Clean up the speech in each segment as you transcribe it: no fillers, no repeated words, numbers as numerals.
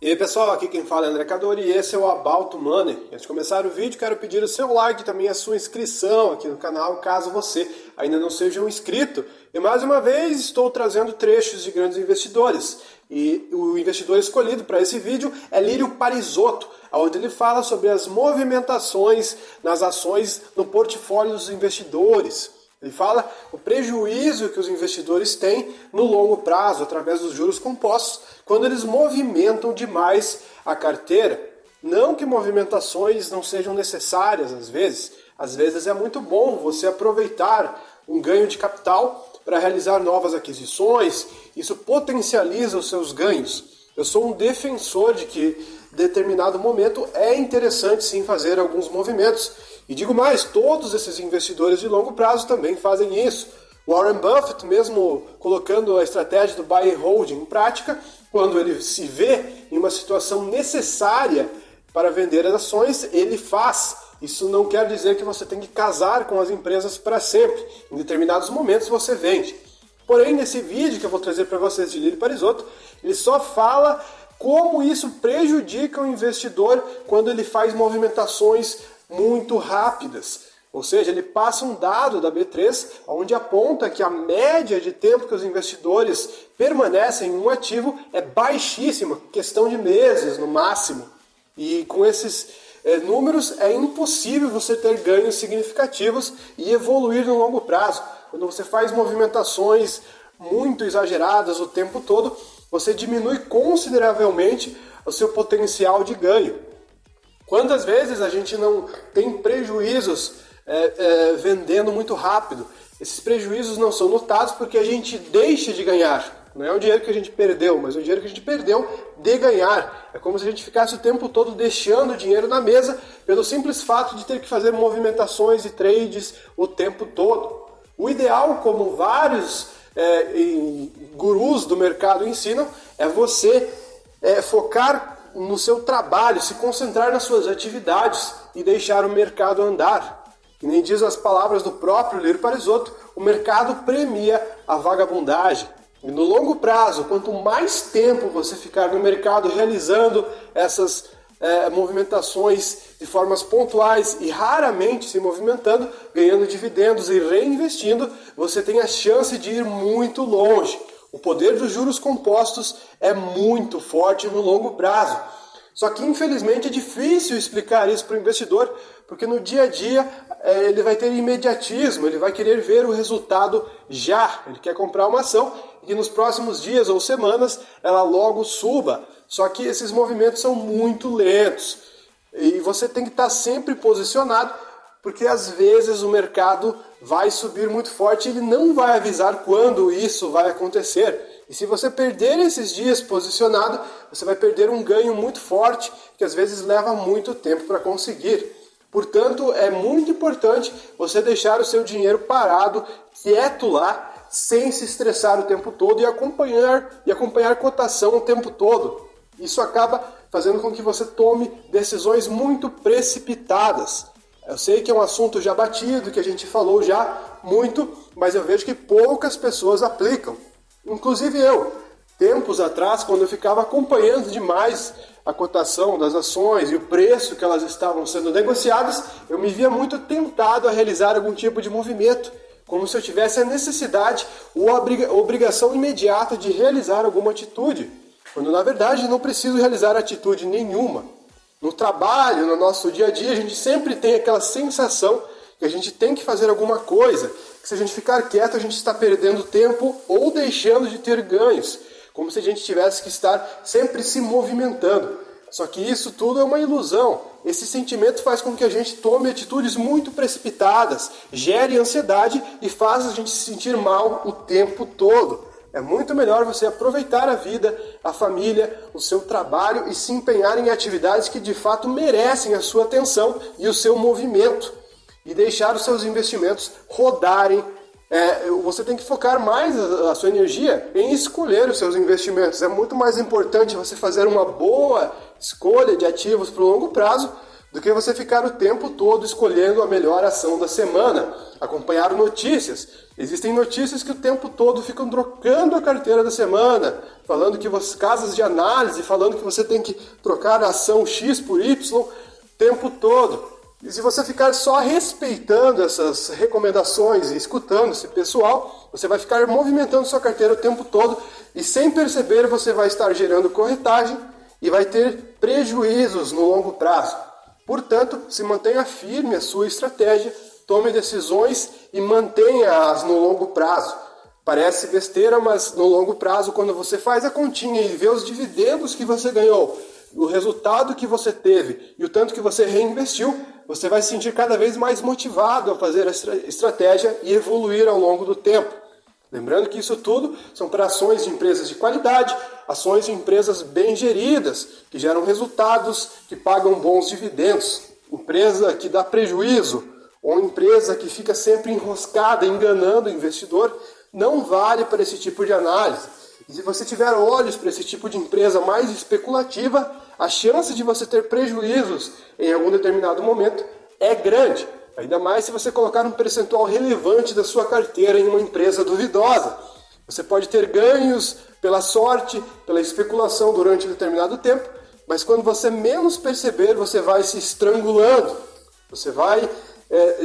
E aí pessoal, aqui quem fala é André Cadori e esse é o About Money. Antes de começar o vídeo, quero pedir o seu like e também a sua inscrição aqui no canal, caso você ainda não seja um inscrito. E mais uma vez estou trazendo trechos de grandes investidores. E o investidor escolhido para esse vídeo é Lírio Parisotto, onde ele fala sobre as movimentações nas ações no portfólio dos investidores. Ele fala o prejuízo que os investidores têm no longo prazo, através dos juros compostos, quando eles movimentam demais a carteira. Não que movimentações não sejam necessárias às vezes é muito bom você aproveitar um ganho de capital para realizar novas aquisições, isso potencializa os seus ganhos. Eu sou um defensor de que em determinado momento é interessante sim fazer alguns movimentos. E digo mais, todos esses investidores de longo prazo também fazem isso. Warren Buffett, mesmo colocando a estratégia do buy and hold em prática, quando ele se vê em uma situação necessária para vender as ações, ele faz. Isso não quer dizer que você tem que casar com as empresas para sempre. Em determinados momentos você vende. Porém, nesse vídeo que eu vou trazer para vocês de Lírio Parisotto, ele só fala como isso prejudica o investidor quando ele faz movimentações muito rápidas. Ou seja, ele passa um dado da B3 onde aponta que a média de tempo que os investidores permanecem em um ativo é baixíssima, questão de meses no máximo. E com esses números é impossível você ter ganhos significativos e evoluir no longo prazo. Quando você faz movimentações muito exageradas o tempo todo, você diminui consideravelmente o seu potencial de ganho. Quantas vezes a gente não tem prejuízos vendendo muito rápido? Esses prejuízos não são notados porque a gente deixa de ganhar. Não é o dinheiro que a gente perdeu, mas o dinheiro que a gente perdeu de ganhar. É como se a gente ficasse o tempo todo deixando o dinheiro na mesa pelo simples fato de ter que fazer movimentações e trades o tempo todo. O ideal, como vários gurus do mercado ensinam, é você focar no seu trabalho, se concentrar nas suas atividades e deixar o mercado andar. E nem diz as palavras do próprio Lírio Parisotto, o mercado premia a vagabundagem. E no longo prazo, quanto mais tempo você ficar no mercado realizando essas movimentações de formas pontuais e raramente se movimentando, ganhando dividendos e reinvestindo, você tem a chance de ir muito longe. O poder dos juros compostos é muito forte no longo prazo. Só que, infelizmente, é difícil explicar isso para o investidor, porque no dia a dia ele vai ter imediatismo, ele vai querer ver o resultado já. Ele quer comprar uma ação e que nos próximos dias ou semanas ela logo suba. Só que esses movimentos são muito lentos e você tem que estar sempre posicionado, porque às vezes o mercado vai subir muito forte e ele não vai avisar quando isso vai acontecer. E se você perder esses dias posicionado, você vai perder um ganho muito forte, que às vezes leva muito tempo para conseguir. Portanto, é muito importante você deixar o seu dinheiro parado, quieto lá, sem se estressar o tempo todo e acompanhar cotação o tempo todo. Isso acaba fazendo com que você tome decisões muito precipitadas. Eu sei que é um assunto já batido, que a gente falou já muito, mas eu vejo que poucas pessoas aplicam. Inclusive eu, tempos atrás, quando eu ficava acompanhando demais a cotação das ações e o preço que elas estavam sendo negociadas, eu me via muito tentado a realizar algum tipo de movimento, como se eu tivesse a necessidade ou a obrigação imediata de realizar alguma atitude, quando na verdade não preciso realizar atitude nenhuma. No trabalho, no nosso dia a dia, a gente sempre tem aquela sensação que a gente tem que fazer alguma coisa, que se a gente ficar quieto, a gente está perdendo tempo ou deixando de ter ganhos, como se a gente tivesse que estar sempre se movimentando. Só que isso tudo é uma ilusão. Esse sentimento faz com que a gente tome atitudes muito precipitadas, gere ansiedade e faz a gente se sentir mal o tempo todo. É muito melhor você aproveitar a vida, a família, o seu trabalho e se empenhar em atividades que de fato merecem a sua atenção e o seu movimento. E deixar os seus investimentos rodarem. Você tem que focar mais a sua energia em escolher os seus investimentos. É muito mais importante você fazer uma boa escolha de ativos para o longo prazo do que você ficar o tempo todo escolhendo a melhor ação da semana, acompanhar notícias. Existem notícias que o tempo todo ficam trocando a carteira da semana, falando que casas de análise, falando que você tem que trocar a ação X por Y o tempo todo. E se você ficar só respeitando essas recomendações e escutando esse pessoal, você vai ficar movimentando sua carteira o tempo todo e sem perceber você vai estar gerando corretagem e vai ter prejuízos no longo prazo. Portanto, se mantenha firme a sua estratégia, tome decisões e mantenha-as no longo prazo. Parece besteira, mas no longo prazo, quando você faz a continha e vê os dividendos que você ganhou, o resultado que você teve e o tanto que você reinvestiu, você vai se sentir cada vez mais motivado a fazer a estratégia e evoluir ao longo do tempo. Lembrando que isso tudo são para ações de empresas de qualidade, ações de empresas bem geridas, que geram resultados, que pagam bons dividendos. Empresa que dá prejuízo ou empresa que fica sempre enroscada, enganando o investidor, não vale para esse tipo de análise. E se você tiver olhos para esse tipo de empresa mais especulativa, a chance de você ter prejuízos em algum determinado momento é grande. Ainda mais se você colocar um percentual relevante da sua carteira em uma empresa duvidosa. Você pode ter ganhos pela sorte, pela especulação durante um determinado tempo, mas quando você menos perceber, você vai se estrangulando. Você vai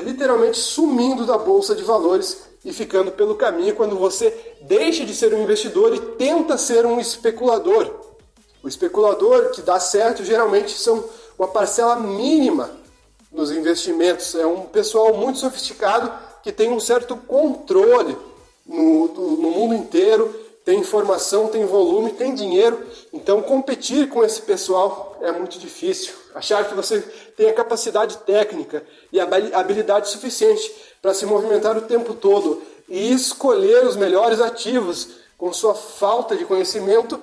literalmente sumindo da bolsa de valores e ficando pelo caminho quando você deixa de ser um investidor e tenta ser um especulador. O especulador que dá certo geralmente são uma parcela mínima nos investimentos. É um pessoal muito sofisticado que tem um certo controle no mundo inteiro, tem informação, tem volume, tem dinheiro. Então competir com esse pessoal é muito difícil. Achar que você tem a capacidade técnica e a habilidade suficiente para se movimentar o tempo todo e escolher os melhores ativos com sua falta de conhecimento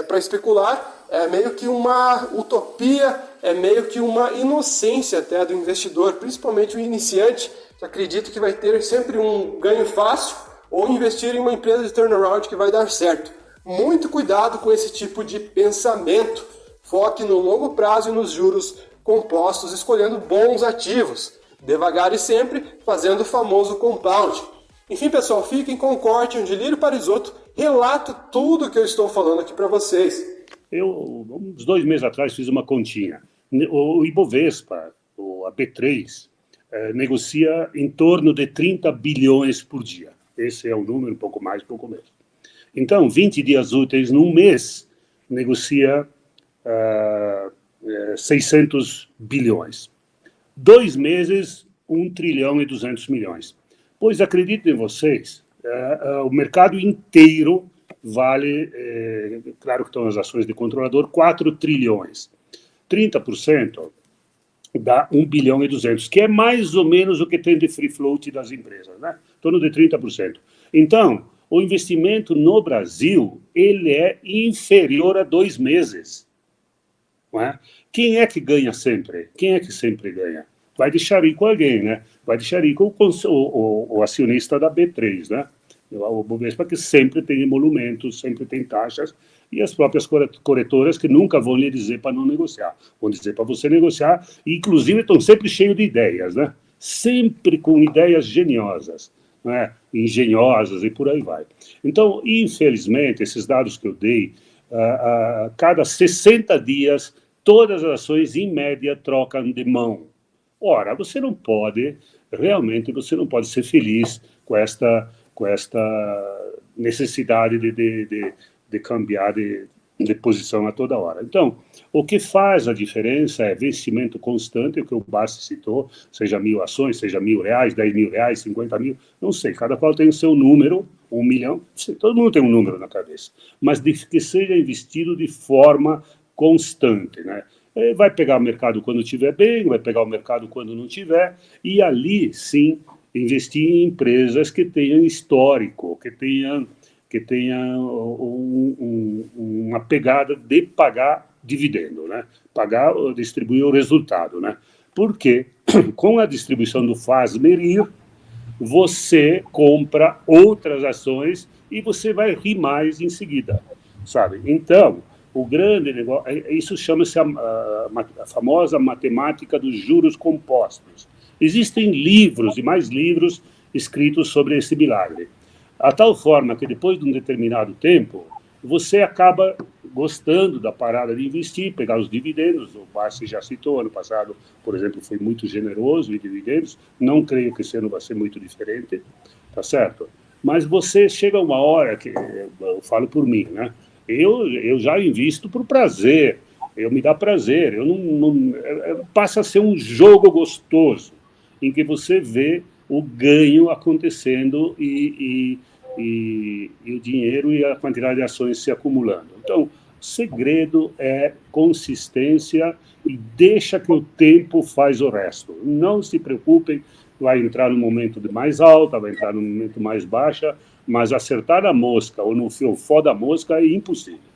para especular é meio que uma utopia, é meio que uma inocência até do investidor, principalmente o iniciante, que acredita que vai ter sempre um ganho fácil ou investir em uma empresa de turnaround que vai dar certo. Muito cuidado com esse tipo de pensamento. Foque no longo prazo e nos juros compostos, escolhendo bons ativos. Devagar e sempre, fazendo o famoso compound. Enfim, pessoal, fiquem com o corte onde Lírio Parisotto relata tudo o que eu estou falando aqui para vocês. Eu, uns 2 meses atrás, fiz uma continha. O Ibovespa, a B3, negocia em torno de 30 bilhões por dia. Esse é o número, um pouco mais, um pouco menos. Então, 20 dias úteis num mês, negocia 600 bilhões. 2 meses, 1 trilhão e 200 milhões. Pois, acreditem vocês, o mercado inteiro vale, claro que estão as ações de controlador, 4 trilhões. 30% dá 1 bilhão e 200, que é mais ou menos o que tem de free float das empresas, né? Em torno de 30%. Então, o investimento no Brasil, ele é inferior a 2 meses. Não é? Quem é que ganha sempre? Quem é que sempre ganha? Vai deixar rico alguém, né? Vai deixar rico o acionista da B3, né? O Bovespa, que sempre tem emolumentos, sempre tem taxas, e as próprias corretoras que nunca vão lhe dizer para não negociar. Vão dizer para você negociar, e inclusive estão sempre cheios de ideias, né? Sempre com ideias geniosas, né? Engenhosas e por aí vai. Então, infelizmente, esses dados que eu dei, cada 60 dias, todas as ações, em média, trocam de mão. Ora, você não pode ser feliz com esta necessidade de cambiar de posição a toda hora. Então, o que faz a diferença é investimento constante, o que o Bassi citou, seja 1.000 ações, seja R$1.000, R$10.000, 50 mil, não sei, cada qual tem o seu número, 1 milhão, todo mundo tem um número na cabeça, mas que seja investido de forma constante, né? Vai pegar o mercado quando estiver bem, vai pegar o mercado quando não tiver, e ali, sim, investir em empresas que tenham histórico, que tenham uma pegada de pagar dividendo, né? Distribuir o resultado, né? Porque com a distribuição do faz-merir, você compra outras ações e você vai rir mais em seguida, sabe? Então, O grande negócio, isso chama-se a famosa matemática dos juros compostos. Existem livros e mais livros escritos sobre esse milagre. A tal forma que depois de um determinado tempo, você acaba gostando da parada de investir, pegar os dividendos. O Bassi já citou, ano passado, por exemplo, foi muito generoso em dividendos. Não creio que esse ano vai ser muito diferente, tá certo? Mas você chega uma hora que, eu falo por mim, né? Eu já invisto por prazer, me dá prazer. Passa a ser um jogo gostoso, em que você vê o ganho acontecendo e o dinheiro e a quantidade de ações se acumulando. Então, o segredo é consistência e deixa que o tempo faz o resto. Não se preocupem, vai entrar no momento de mais alta, vai entrar no momento mais baixa, mas acertar a mosca ou no fiofó da mosca é impossível.